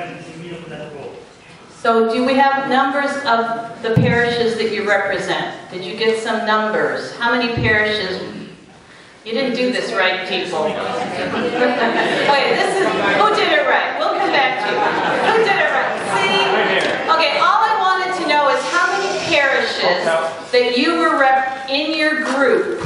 trying to meet up with that goal. So do we have numbers of the parishes that you represent? Did you get some numbers? How many parishes? You didn't do this right, people. Wait, this is, who did it right? We'll come back to you. Who did it right? See? Okay, all I wanted to know is how many parishes that you were in your group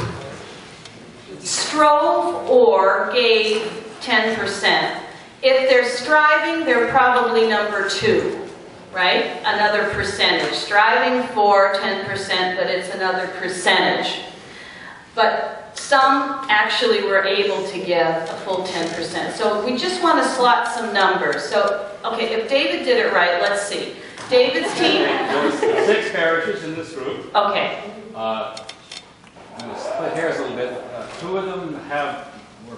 strove or gave 10%. If they're striving, they're probably number 2, right? Another percentage. Striving for 10%, but it's another percentage. But some actually were able to give a full 10%. So we just want to slot some numbers. So, okay, if David did it right, let's see. David's team? There's 6 parishes in this group. Okay. I'm going to split hairs a little bit. 2 of them have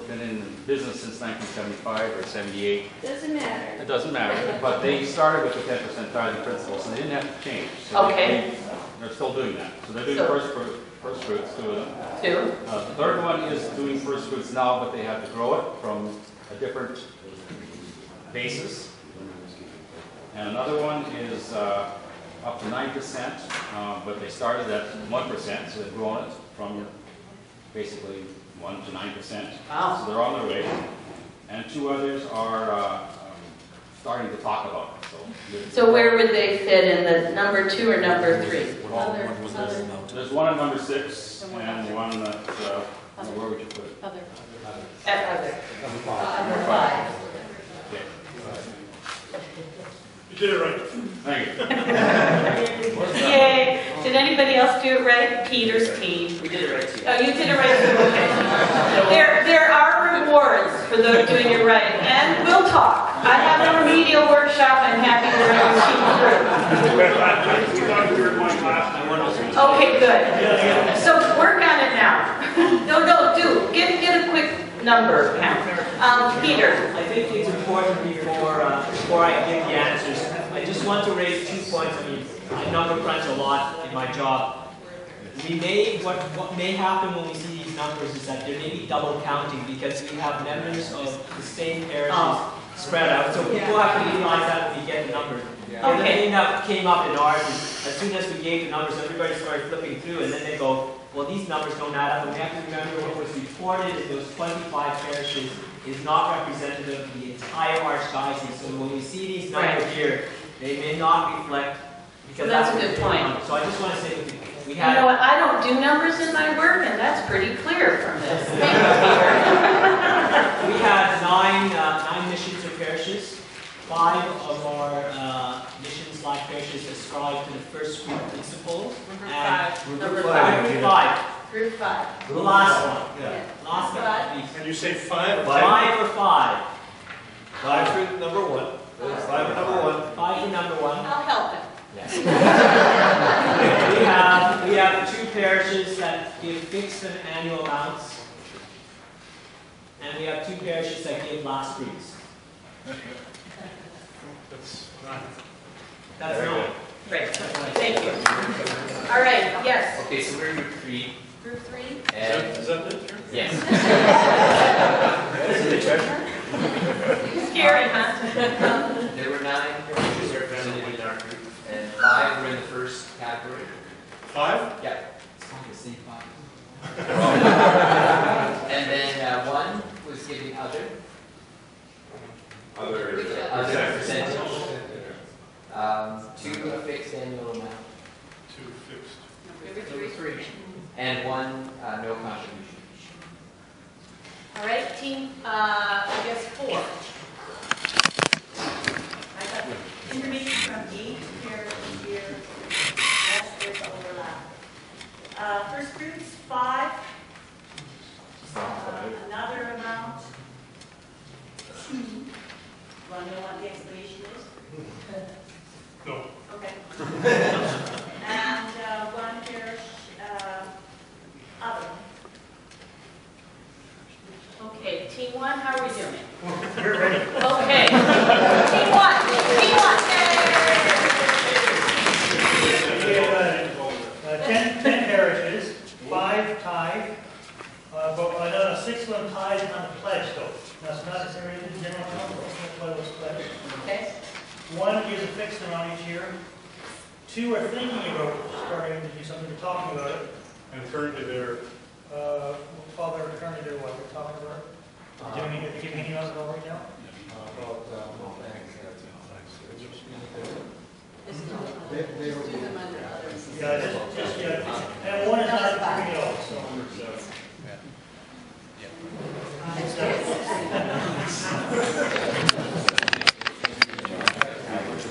been in business since 1975 or 78. Doesn't matter. It doesn't matter, but they started with the 10% tithing principle, so they didn't have to change. So okay. They're still doing that. So they're doing first fruits, 2 of them. 2. The third one is doing first fruits now, but they have to grow it from a different basis. And another one is up to 9%, but they started at 1%, so they've grown it from basically 1 to 9%. Wow. So they're on their way. And 2 others are starting to talk about it. So where would they fit in, the number 2 or number 3? There's one at number 6 and one at, where would you put it? Other. At other. Number 5. Okay. You did it right. Thank you. Yay! Did anybody else do it right? Peter's team. We did it right too. Oh, you did it right too. Okay. There are rewards for those doing it right, and we'll talk. I have a remedial workshop. I'm happy to run you through. Okay, good. So work on it now. No, do get a quick number count. Peter. I think it's important before I give the answers, I just want to raise 2 points. I mean, I number crunch a lot in my job. What may happen when we see these numbers is that there may be double counting because we have members of the same parishes spread out. So people have to realize that when we get the numbers. And the thing that came up in ours is as soon as we gave the numbers, everybody started flipping through, and then they go, well, these numbers don't add up. And we have to remember what was reported in those 25 parishes is not representative of the entire Archdiocese. So when we see these numbers here, they may not reflect, because that's a good point. So I just want to say that we You know what? I don't do numbers in my work, and that's pretty clear from this. Thank you, Peter. We had 9 missions or parishes. 5 of our missions/parishes ascribe to the first group principles. Number 5. Group 5. The last one. Yeah. Last one. And you say 5 or 5 or 5? 5 for number 1. 5 for number 1. 5 for number 1. I'll help him. Yes. we have 2 parishes that give fixed and annual amounts, and we have 2 parishes that give last fruits. That's right. Great. Thank you. All right. Yes. Okay, so we're group 3. Group 3. And Is that it? yes. Is it the treasure? Scary, huh? There were 9 parishes represented in our group, and 5 were in the first category. 5? Yeah. It's not the same 5. And then 1 was giving other percentage. 2 a fixed annual amount. 2 fixed. Number 3. And 1 no contribution. All right, team. I guess 4. I got information from each parish here. Yes, there's overlap. First group's 5. Another amount. 2. Want to know what the explanation is? No. Okay. And 1 parish other. Okay, team 1, how are we doing? We're ready. Okay. Team 1. Team 1. 10 parishes, 5 tithe, but another 6 one tithe on the pledge though. That's not necessarily the general council, that's why it was pledged. Okay. One is a fixed amount each year. Two are thinking about starting to do something, they're talking about it. And currently they're, Father, currently they're what, they're talking about it? Are they giving any emails about right now? And one is not doing it all, so.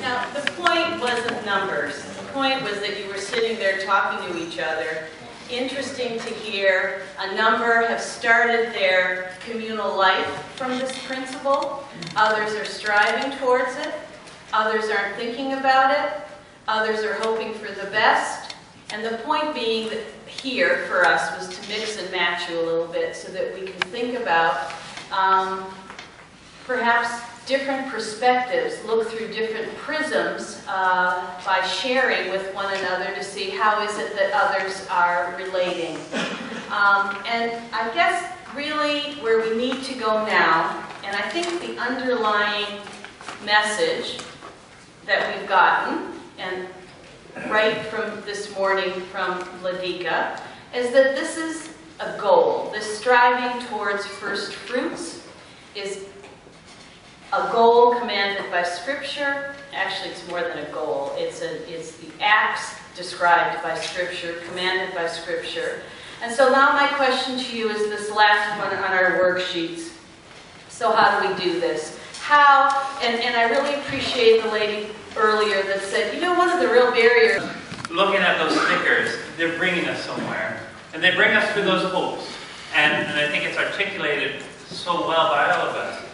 Now, the point wasn't numbers. The point was that you were sitting there talking to each other. Interesting to hear a number have started their communal life from this principle. Others are striving towards it. Others aren't thinking about it. Others are hoping for the best. And the point being that here for us was to mix and match you a little bit so that we can think about perhaps different perspectives, look through different prisms by sharing with one another to see how is it that others are relating. And I guess really where we need to go now, and I think the underlying message that we've gotten, and right from this morning from Deacon, is that this is a goal. This striving towards first fruits is a goal commanded by Scripture. Actually, it's more than a goal. It's the acts described by Scripture, commanded by Scripture. And so now my question to you is this last one on our worksheets. So how do we do this? How, and I really appreciate the lady earlier that said, you know, one of the real barriers. Looking at those stickers, they're bringing us somewhere. And they bring us to those hopes. And I think it's articulated so well by all of us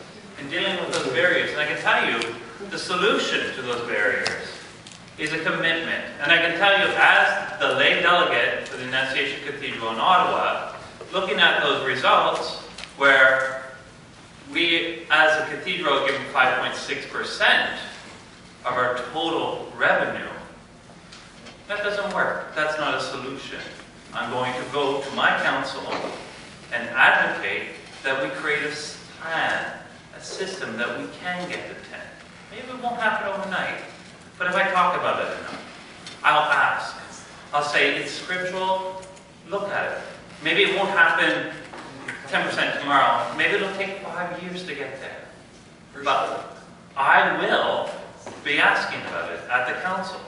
in dealing with those barriers. And I can tell you, the solution to those barriers is a commitment. And I can tell you, as the lay delegate for the Annunciation Cathedral in Ottawa, looking at those results, where we, as a cathedral, give 5.6% of our total revenue, that doesn't work. That's not a solution. I'm going to go to my council and advocate that we create a plan, a system that we can get to 10. Maybe it won't happen overnight, but if I talk about it enough, I'll ask. I'll say, it's scriptural, look at it. Maybe it won't happen 10% tomorrow. Maybe it'll take 5 years to get there. But I will be asking about it at the council.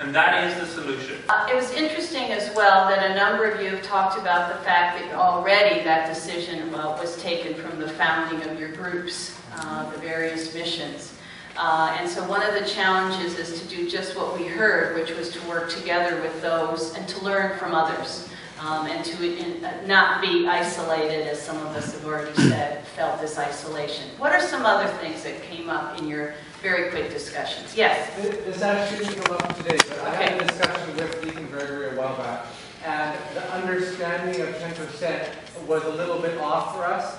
And that is the solution. It was interesting as well that a number of you have talked about the fact that already that decision was taken from the founding of your groups, the various missions. And so one of the challenges is to do just what we heard, which was to work together with those and to learn from others. And to not be isolated, as some of us have already said, felt this isolation. What are some other things that came up in your very quick discussions? Yes? This actually didn't come up today, but I had a discussion with Deacon Gregory a while back, and the understanding of 10% was a little bit off for us.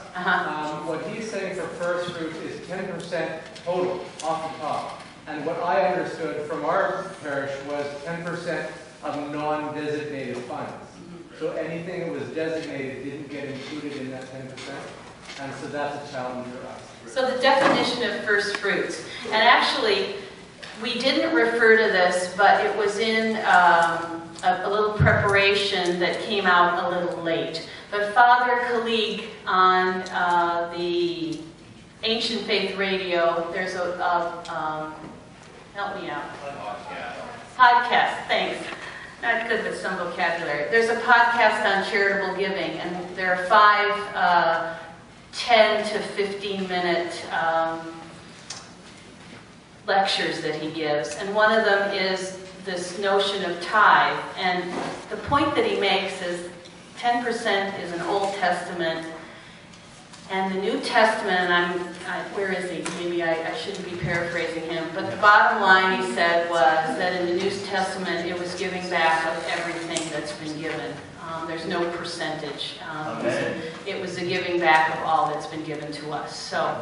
What he's saying for first fruit is 10% total, off the top. And what I understood from our parish was 10% of non-designated funds. So anything that was designated didn't get included in that 10%, and so that's a challenge for us. So the definition of first fruits, and actually we didn't refer to this, but it was in a little preparation that came out a little late. But Father Khalid on the Ancient Faith Radio, there's help me out. Podcast, thanks. Not good with some vocabulary. There's a podcast on charitable giving, and there are 5 10 to 15 minute lectures that he gives. And one of them is this notion of tithe. And the point that he makes is 10% is an Old Testament, and the New Testament, and where is he? Maybe I shouldn't be paraphrasing him, but the bottom line he said was that in the New Testament it was giving back of everything that's been given. There's no percentage. It was a giving back of all that's been given to us. So